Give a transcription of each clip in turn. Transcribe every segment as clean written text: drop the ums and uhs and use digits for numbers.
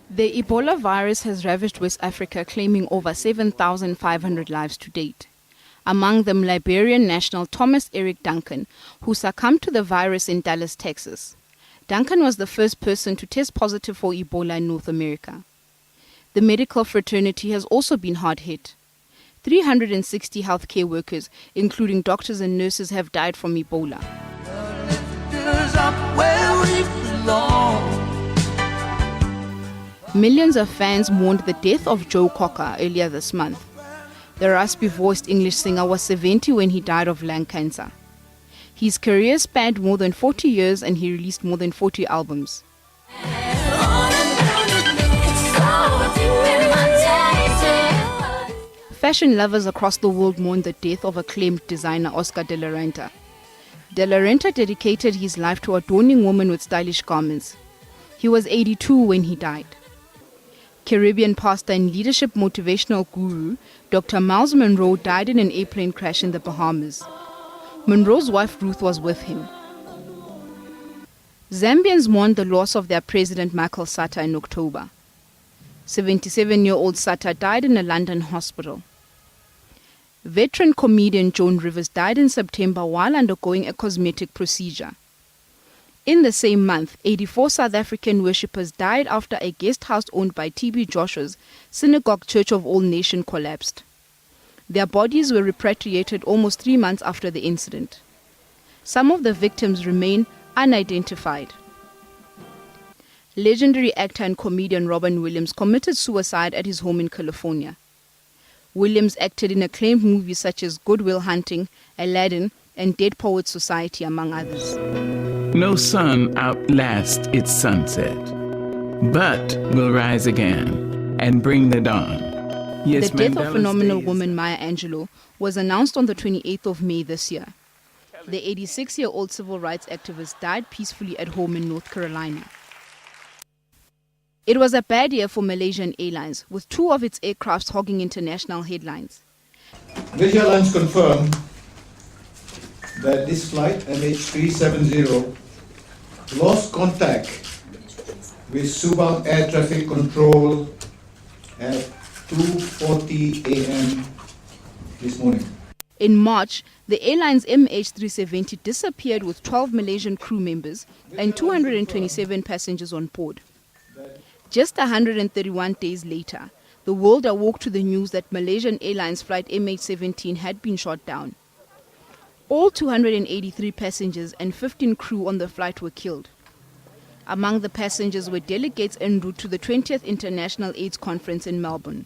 The Ebola virus has ravaged West Africa, claiming over 7,500 lives to date. Among them, Liberian national Thomas Eric Duncan, who succumbed to the virus in Dallas, Texas. Duncan was the first person to test positive for Ebola in North America. The medical fraternity has also been hard hit. 360 healthcare workers, including doctors and nurses, have died from Ebola. Millions of fans mourned the death of Joe Cocker earlier this month. The raspy-voiced English singer was 70 when he died of lung cancer. His career spanned more than 40 years and he released more than 40 albums. Fashion lovers across the world mourned the death of acclaimed designer Oscar de la Renta. De la Renta dedicated his life to adorning women with stylish garments. He was 82 when he died. Caribbean pastor and leadership motivational guru Dr. Miles Monroe died in an airplane crash in the Bahamas. Monroe's wife Ruth was with him. Zambians mourned the loss of their president Michael Sata in October. 77-year-old Sata died in a London hospital. Veteran comedian Joan Rivers died in September while undergoing a cosmetic procedure. In the same month, 84 South African worshippers died after a guest house owned by T.B. Joshua's Synagogue Church of All Nations collapsed. Their bodies were repatriated almost 3 months after the incident. Some of the victims remain unidentified. Legendary actor and comedian Robin Williams committed suicide at his home in California. Williams acted in acclaimed movies such as Good Will Hunting, Aladdin, and Dead Poets Society, among others. No sun outlasts its sunset, but will rise again and bring the dawn. Yes, the death of phenomenal woman Maya Angelou was announced on the 28th of May this year. The 86-year-old civil rights activist died peacefully at home in North Carolina. It was a bad year for Malaysian Airlines, with 2 of its aircrafts hogging international headlines. Malaysia Airlines confirmed that this flight MH370 lost contact with Subang Air Traffic Control at 2:40 a.m. this morning. In March, the airline's MH370 disappeared with 12 Malaysian crew members and 227 passengers on board. Just 131 days later, the world awoke to the news that Malaysian Airlines flight MH17 had been shot down. All 283 passengers and 15 crew on the flight were killed. Among the passengers were delegates en route to the 20th International AIDS Conference in Melbourne.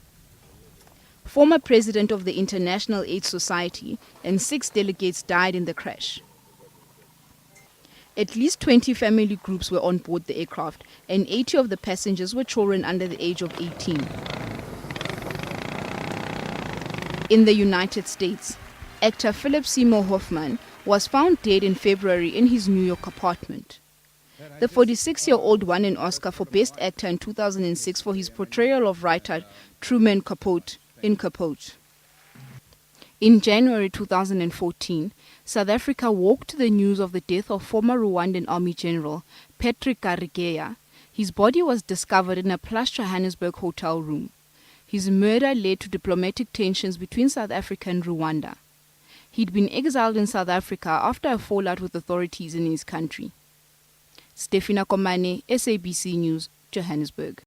Former president of the International AIDS Society and 6 delegates died in the crash. At least 20 family groups were on board the aircraft, and 80 of the passengers were children under the age of 18. In the United States, actor Philip Seymour Hoffman was found dead in February in his New York apartment. The 46-year-old won an Oscar for Best Actor in 2006 for his portrayal of writer Truman Capote in Capote. In January 2014, South Africa woke to the news of the death of former Rwandan Army General Patrick Karegeya. His body was discovered in a plush Johannesburg hotel room. His murder led to diplomatic tensions between South Africa and Rwanda. He'd been exiled in South Africa after a fallout with authorities in his country. Stefina Komane, SABC News, Johannesburg.